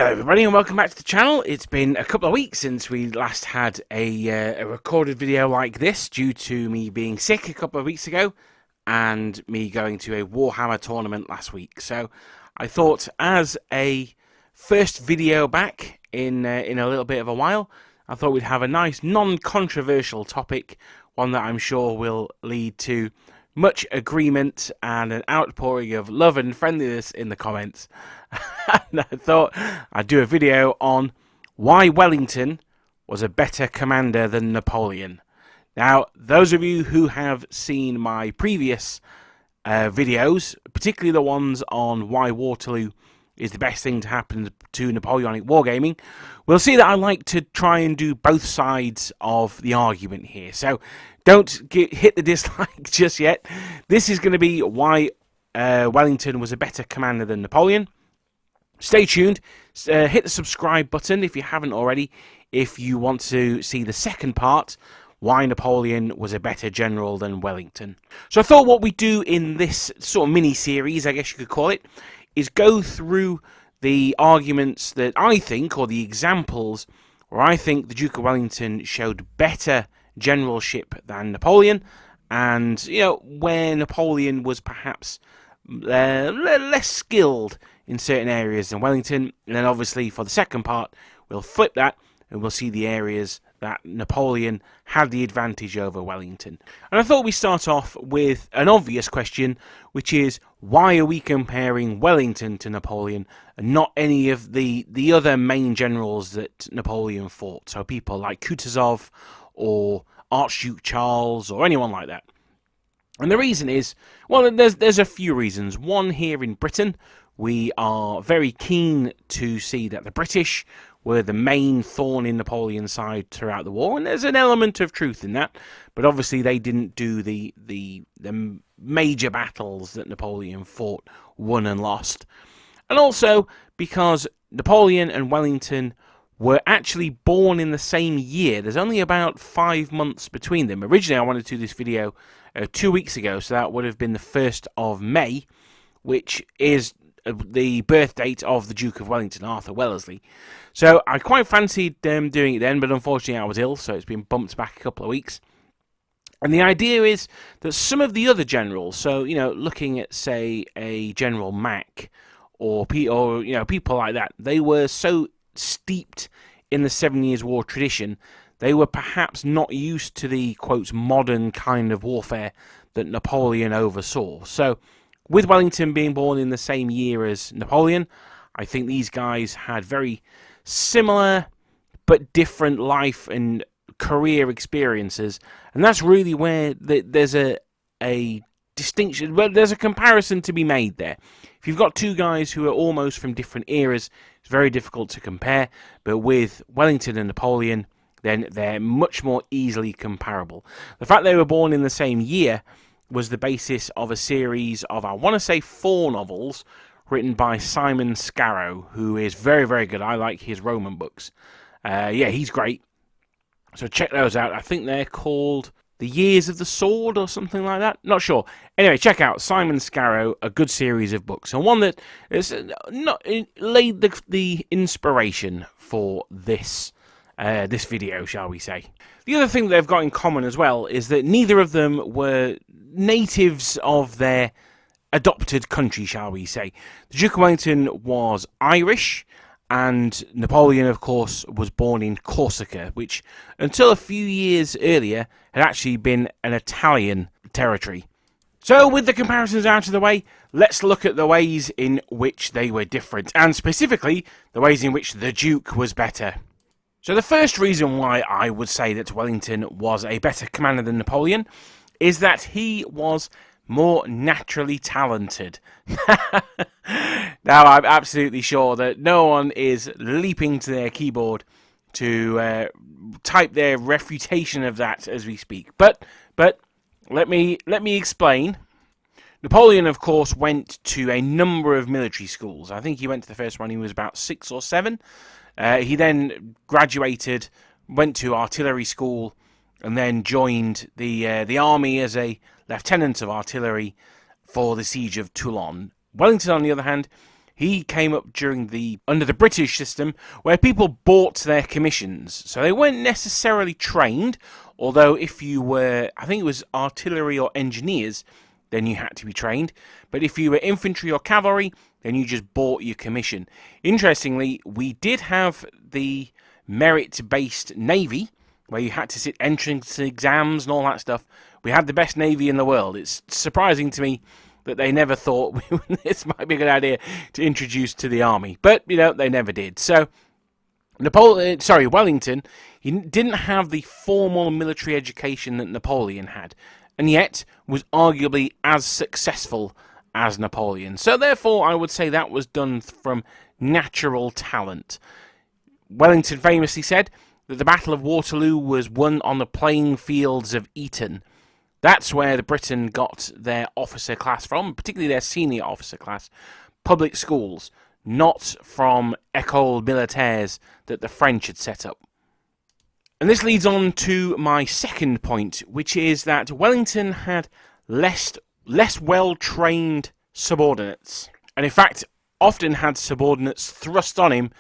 Hello everybody and welcome back to the channel. It's been a couple of weeks since we last had a recorded video like this due to me being sick a couple of weeks ago and me going to a Warhammer tournament last week. So I thought, as a first video back in a little bit of a while, I thought we'd have a nice non-controversial topic, one that I'm sure will lead to much agreement and an outpouring of love and friendliness in the comments. And I thought I'd do a video on why Wellington was a better commander than Napoleon. Now, those of you who have seen my previous videos, particularly the ones on why Waterloo is the best thing to happen to Napoleonic Wargaming, will see that I like to try and do both sides of the argument here. So don't hit the dislike just yet. This is going to be why Wellington was a better commander than Napoleon. Stay tuned. Hit the subscribe button if you haven't already, if you want to see the second part, why Napoleon was a better general than Wellington. So I thought what we do in this sort of mini-series, I guess you could call it, is go through the arguments that I think, or the examples, where I think the Duke of Wellington showed better generalship than Napoleon, and, you know, where Napoleon was perhaps less skilled in certain areas than Wellington. And then obviously for the second part we'll flip that and we'll see the areas that Napoleon had the advantage over Wellington. And I thought we'd start off with an obvious question, which is, why are we comparing Wellington to Napoleon and not any of the other main generals that Napoleon fought? So people like Kutuzov or Archduke Charles or anyone like that. And the reason is, well, there's a few reasons. One, here in Britain, we are very keen to see that the British were the main thorn in Napoleon's side throughout the war, and there's an element of truth in that. But obviously they didn't do the major battles that Napoleon fought, won and lost. And also because Napoleon and Wellington were actually born in the same year. There's only about 5 months between them. Originally I wanted to do this video 2 weeks ago, so that would have been the 1st of May, which is the birth date of the Duke of Wellington, Arthur Wellesley. So I quite fancied doing it then, but unfortunately I was ill, so it's been bumped back a couple of weeks. And the idea is that some of the other generals, so, you know, looking at, say, a General Mack or you know, people like that, they were so steeped in the 7 Years' War tradition, they were perhaps not used to the, quote, modern kind of warfare that Napoleon oversaw. So with Wellington being born in the same year as Napoleon, I think these guys had very similar but different life and career experiences, and that's really where there's a distinction, well, there's a comparison to be made there. If you've got two guys who are almost from different eras, it's very difficult to compare, but with Wellington and Napoleon, then they're much more easily comparable. The fact they were born in the same year was the basis of a series of, I want to say, 4 novels written by Simon Scarrow, who is very, very good. I like his Roman books. Yeah, he's great. So check those out. I think they're called The Years of the Sword or something like that. Not sure. Anyway, check out Simon Scarrow, a good series of books, and one that is not laid the inspiration for this this video, shall we say. The other thing they've got in common as well is that neither of them were natives of their adopted country, shall we say. The Duke of Wellington was Irish, and Napoleon, of course, was born in Corsica, which until a few years earlier had actually been an Italian territory. So with the comparisons out of the way, let's look at the ways in which they were different, and specifically the ways in which the Duke was better. So the first reason why I would say that Wellington was a better commander than Napoleon is that he was more naturally talented. Now, I'm absolutely sure that no one is leaping to their keyboard to type their refutation of that as we speak. But let me explain. Napoleon, of course, went to a number of military schools. I think he went to the first one, he was about 6 or 7. He then graduated, went to artillery school, and then joined the army as a lieutenant of artillery for the siege of Toulon. Wellington, on the other hand, he came up under the British system, where people bought their commissions. So they weren't necessarily trained, although if you were, I think it was artillery or engineers, then you had to be trained. But if you were infantry or cavalry, then you just bought your commission. Interestingly, we did have the merit-based navy, where you had to sit entrance exams and all that stuff. We had the best navy in the world. It's surprising to me that they never thought this might be a good idea to introduce to the army. But, they never did. So, Wellington, he didn't have the formal military education that Napoleon had, and yet was arguably as successful as Napoleon. So, therefore, I would say that was done from natural talent. Wellington famously said that the Battle of Waterloo was won on the playing fields of Eton. That's where the Britain got their officer class from, particularly their senior officer class, public schools, not from écoles militaires that the French had set up. And this leads on to my second point, which is that Wellington had less well-trained subordinates, and in fact often had subordinates thrust on him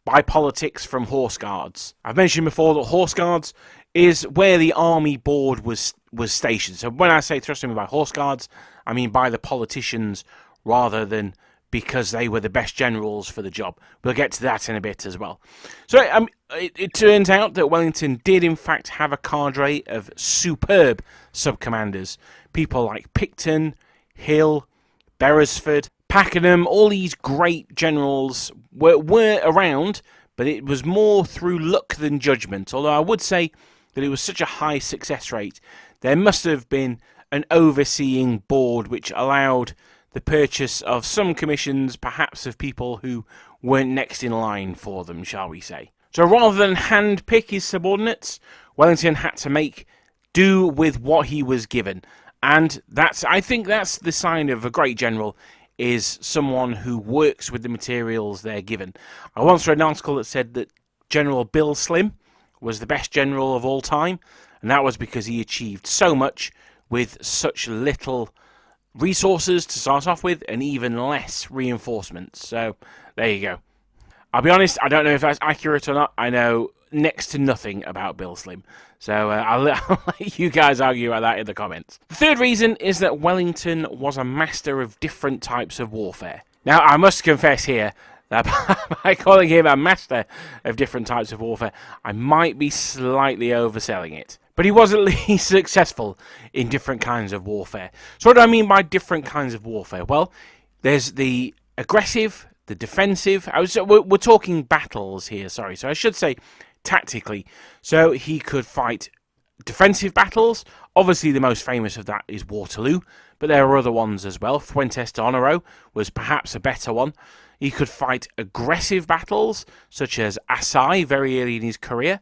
by politics from horse guards. I've mentioned before that horse guards is where the army board was stationed. So when I say thrust on him by horse guards, I mean by the politicians rather than because they were the best generals for the job. We'll get to that in a bit as well. So it turns out that Wellington did in fact have a cadre of superb sub-commanders. People like Picton, Hill, Beresford, Pakenham, all these great generals were around, but it was more through luck than judgment. Although I would say that it was such a high success rate, there must have been an overseeing board which allowed the purchase of some commissions, perhaps of people who weren't next in line for them, shall we say. So rather than handpick his subordinates, Wellington had to make do with what he was given. And I think that's the sign of a great general, is someone who works with the materials they're given. I once read an article that said that General Bill Slim was the best general of all time, and that was because he achieved so much with such little resources to start off with, and even less reinforcements. So, there you go. I'll be honest, I don't know if that's accurate or not. I know next to nothing about Bill Slim. So, I'll let you guys argue about that in the comments. The third reason is that Wellington was a master of different types of warfare. Now, I must confess here that by calling him a master of different types of warfare, I might be slightly overselling it. But he was at least successful in different kinds of warfare. So what do I mean by different kinds of warfare? Well, there's the aggressive, the defensive. We're talking battles here, sorry. So I should say tactically. So he could fight defensive battles. Obviously, the most famous of that is Waterloo, but there are other ones as well. Fuentes de Onoro was perhaps a better one. He could fight aggressive battles, such as Assaye very early in his career,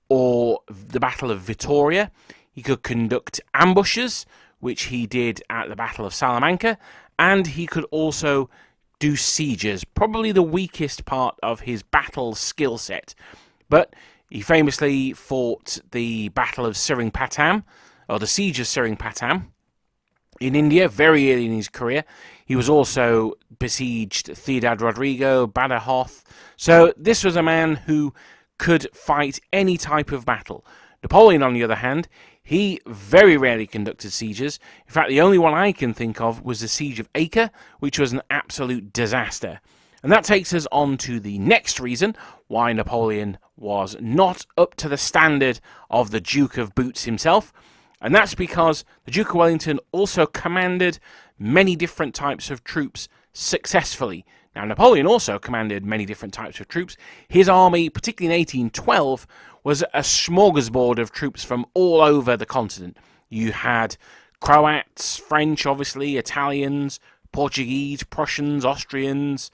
or the Battle of Vittoria. He could conduct ambushes, which he did at the Battle of Salamanca, and he could also do sieges, probably the weakest part of his battle skill set. But he famously fought the Battle of Seringapatam, or the Siege of Seringapatam, in India, very early in his career. He was also besieged Ciudad Rodrigo, Badajoz. So this was a man who could fight any type of battle. Napoleon, on the other hand, he very rarely conducted sieges. In fact, the only one I can think of was the Siege of Acre, which was an absolute disaster. And that takes us on to the next reason why Napoleon was not up to the standard of the Duke of Boots himself. And that's because the Duke of Wellington also commanded many different types of troops successfully. Now, Napoleon also commanded many different types of troops. His army, particularly in 1812, was a smorgasbord of troops from all over the continent. You had Croats, French, obviously, Italians, Portuguese, Prussians, Austrians,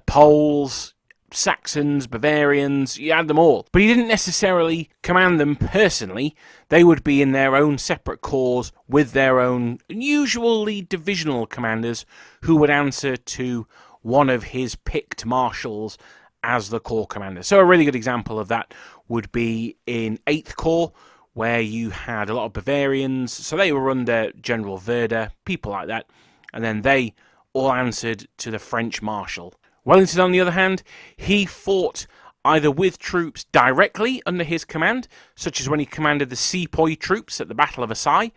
Poles, Saxons, Bavarians, you had them all. But he didn't necessarily command them personally. They would be in their own separate corps with their own, usually divisional commanders, who would answer to one of his picked marshals as the corps commander. So a really good example of that would be in 8th Corps, where you had a lot of Bavarians. So they were under General Werder, people like that. And then they all answered to the French marshal. Wellington, on the other hand, he fought either with troops directly under his command, such as when he commanded the Sepoy troops at the Battle of Assaye,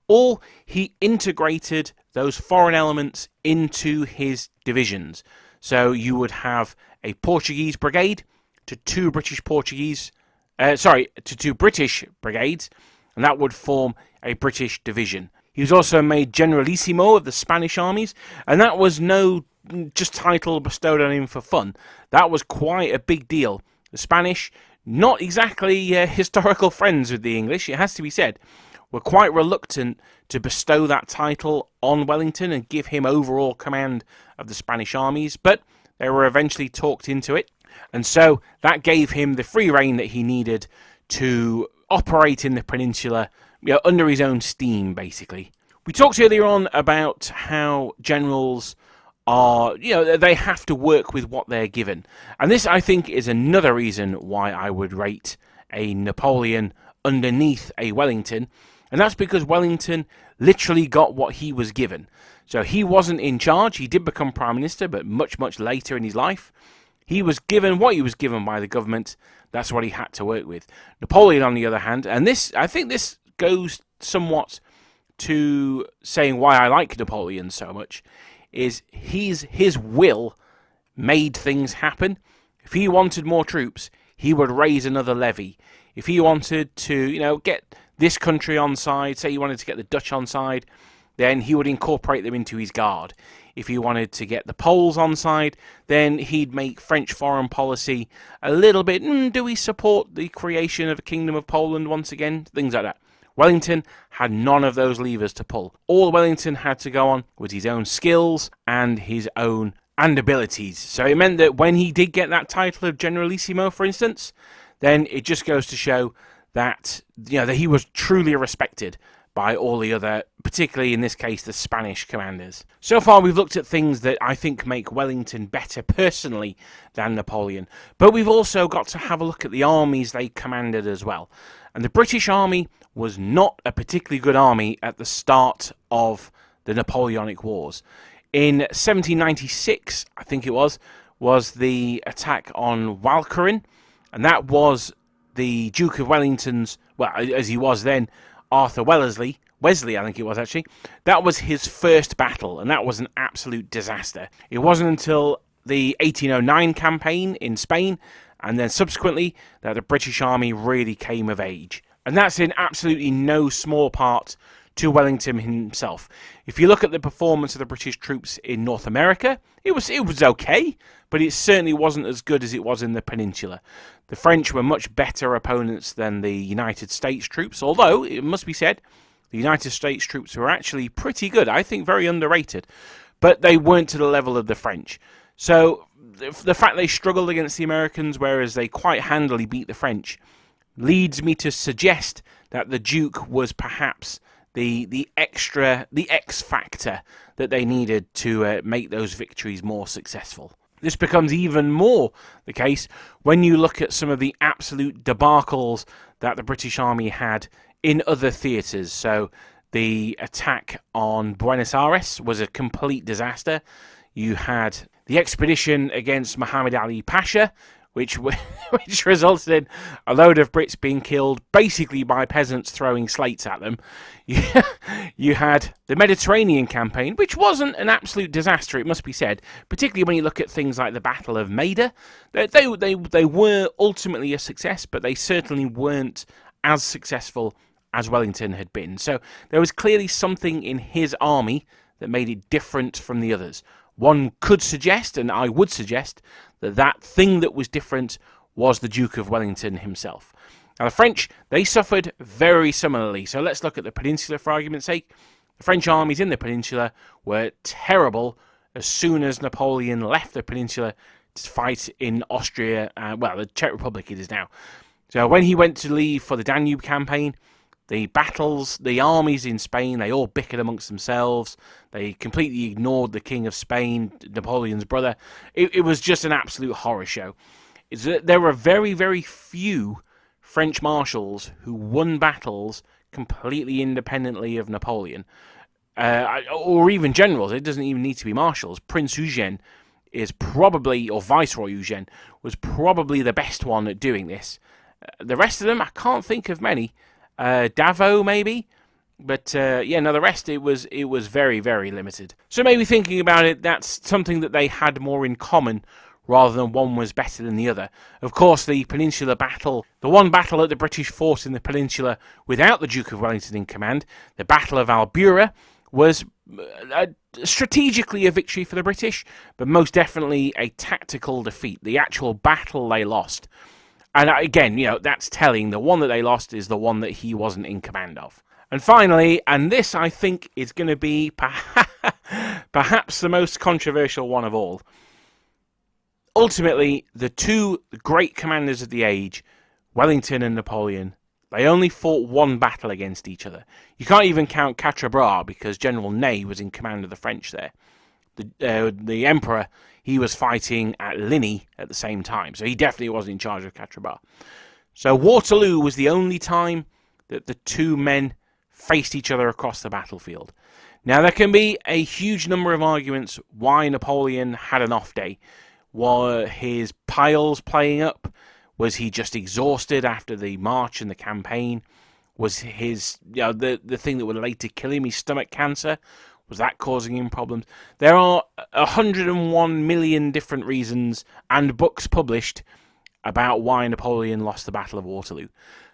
or he integrated those foreign elements into his divisions. So you would have a Portuguese brigade to two British brigades, and that would form a British division. He was also made Generalissimo of the Spanish armies, and that was no just title bestowed on him for fun. That was quite a big deal. The Spanish, not exactly historical friends with the English, it has to be said, were quite reluctant to bestow that title on Wellington and give him overall command of the Spanish armies, but they were eventually talked into it, and so that gave him the free rein that he needed to operate in the peninsula, under his own steam, basically. We talked earlier on about how generals are, they have to work with what they're given. And this, I think, is another reason why I would rate a Napoleon underneath a Wellington. And that's because Wellington literally got what he was given. So he wasn't in charge. He did become Prime Minister, but much, much later in his life. He was given what he was given by the government. That's what he had to work with. Napoleon, on the other hand, and I think this goes somewhat to saying why I like Napoleon so much, is his will made things happen. If he wanted more troops, he would raise another levy. If he wanted to, get this country on side, say he wanted to get the Dutch on side, then he would incorporate them into his guard. If he wanted to get the Poles on side, then he'd make French foreign policy a little bit, do we support the creation of a Kingdom of Poland once again? Things like that. Wellington had none of those levers to pull. All Wellington had to go on was his own skills and his own abilities. So it meant that when he did get that title of Generalissimo, for instance, then it just goes to show that that he was truly respected by all the other, particularly in this case, the Spanish commanders. So far, we've looked at things that I think make Wellington better personally than Napoleon, but we've also got to have a look at the armies they commanded as well. And the British army was not a particularly good army at the start of the Napoleonic Wars. In 1796, I think it was the attack on Walcheren, and that was the Duke of Wellington's, well, as he was then, Arthur Wesley, I think it was actually, that was his first battle, and that was an absolute disaster. It wasn't until the 1809 campaign in Spain, and then subsequently, that the British Army really came of age. And that's in absolutely no small part to Wellington himself. If you look at the performance of the British troops in North America, it was okay, but it certainly wasn't as good as it was in the Peninsula. The French were much better opponents than the United States troops, although, it must be said, the United States troops were actually pretty good, I think very underrated, but they weren't to the level of the French. So the fact they struggled against the Americans, whereas they quite handily beat the French, leads me to suggest that the Duke was perhaps the X factor that they needed to make those victories more successful. This becomes even more the case when you look at some of the absolute debacles that the British Army had in other theatres. So the attack on Buenos Aires was a complete disaster. You had the expedition against Muhammad Ali Pasha, which resulted in a load of Brits being killed basically by peasants throwing slates at them. You had the Mediterranean campaign, which wasn't an absolute disaster, it must be said, particularly when you look at things like the Battle of Maida. They were ultimately a success, but they certainly weren't as successful as Wellington had been. So there was clearly something in his army that made it different from the others. One could suggest, and I would suggest, that thing that was different was the Duke of Wellington himself. Now, the French, they suffered very similarly. So let's look at the Peninsula for argument's sake. The French armies in the Peninsula were terrible as soon as Napoleon left the Peninsula to fight in Austria, the Czech Republic it is now. So when he went to leave for the Danube campaign, the battles, the armies in Spain, they all bickered amongst themselves. They completely ignored the King of Spain, Napoleon's brother. It was just an absolute horror show. There were very, very few French marshals who won battles completely independently of Napoleon. Or even generals. It doesn't even need to be marshals. Prince Eugène is probably, or Viceroy Eugene, was probably the best one at doing this. The rest of them, I can't think of many. Davo, maybe? But yeah, no, the rest, it was very, very limited. So maybe thinking about it, that's something that they had more in common, rather than one was better than the other. Of course, the Peninsula Battle, the one battle that the British fought in the Peninsula without the Duke of Wellington in command, the Battle of Albuera, was strategically a victory for the British, but most definitely a tactical defeat. The actual battle they lost. And again, you know, that's telling. The one that they lost is the one that he wasn't in command of. And finally, and this I think is going to be perhaps the most controversial one of all, ultimately, the two great commanders of the age, Wellington and Napoleon, they only fought one battle against each other. You can't even count Quatre Bras because General Ney was in command of the French there. The Emperor, he was fighting at Ligny at the same time, so he definitely wasn't in charge of Quatre Bras. So Waterloo was the only time that the two men faced each other across the battlefield. Now, there can be a huge number of arguments why Napoleon had an off day. Were his piles playing up? Was he just exhausted after the march and the campaign? Was his, you know, the thing that would later kill him, his stomach cancer? Was that causing him problems? There are 101 million different reasons and books published about why Napoleon lost the Battle of Waterloo.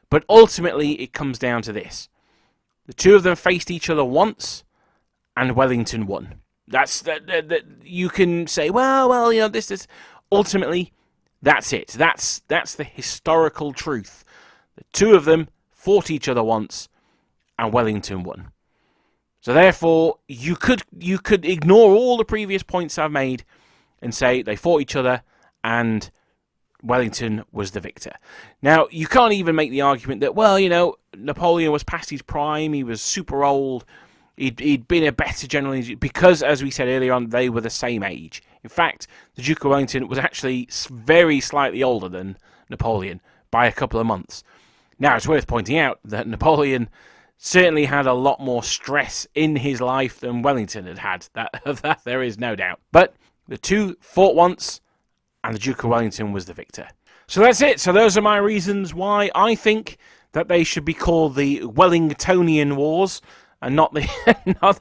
But ultimately, it comes down to this. The two of them faced each other once, and Wellington won. That's you can say, well, you know, this is ultimately that's it. That's the historical truth. The two of them fought each other once, and Wellington won. So therefore, you could ignore all the previous points I've made and say they fought each other, and Wellington was the victor. Now, you can't even make the argument that, well, you know, Napoleon was past his prime. He was super old. He'd been a better general because, as we said earlier on, they were the same age. In fact, the Duke of Wellington was actually very slightly older than Napoleon by a couple of months. Now, it's worth pointing out that Napoleon certainly had a lot more stress in his life than Wellington had had. That there is no doubt. But the two fought once, and the Duke of Wellington was the victor. So that's it. So those are my reasons why I think that they should be called the Wellingtonian Wars, and not the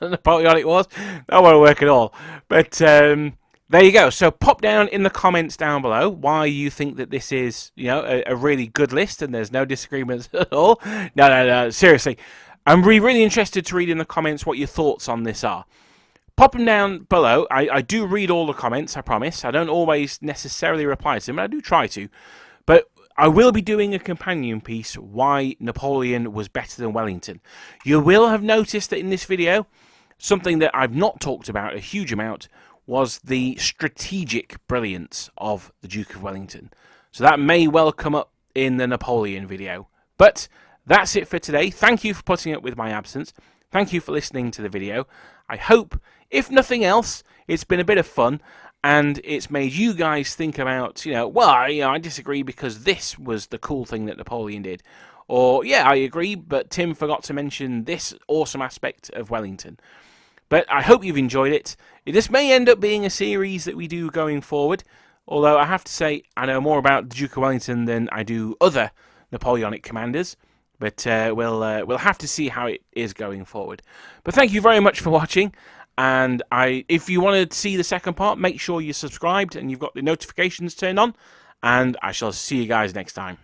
Napoleonic Wars. That won't work at all. But there you go. So pop down in the comments down below why you think that this is, you know, a really good list and there's no disagreements at all. No, seriously. I'm really interested to read in the comments what your thoughts on this are. Pop them down below. I do read all the comments, I promise. I don't always necessarily reply to them, but I do try to. But I will be doing a companion piece, why Napoleon was better than Wellington. You will have noticed that in this video, something that I've not talked about a huge amount was the strategic brilliance of the Duke of Wellington. So that may well come up in the Napoleon video. But that's it for today. Thank you for putting up with my absence. Thank you for listening to the video. I hope, if nothing else, it's been a bit of fun. And it's made you guys think about, you know, well, I disagree because this was the cool thing that Napoleon did. Or, yeah, I agree, but Tim forgot to mention this awesome aspect of Wellington. But I hope you've enjoyed it. This may end up being a series that we do going forward. Although I have to say, I know more about the Duke of Wellington than I do other Napoleonic commanders. But we'll have to see how it is going forward. But thank you very much for watching. And if you want to see the second part, make sure you're subscribed and you've got the notifications turned on. And I shall see you guys next time.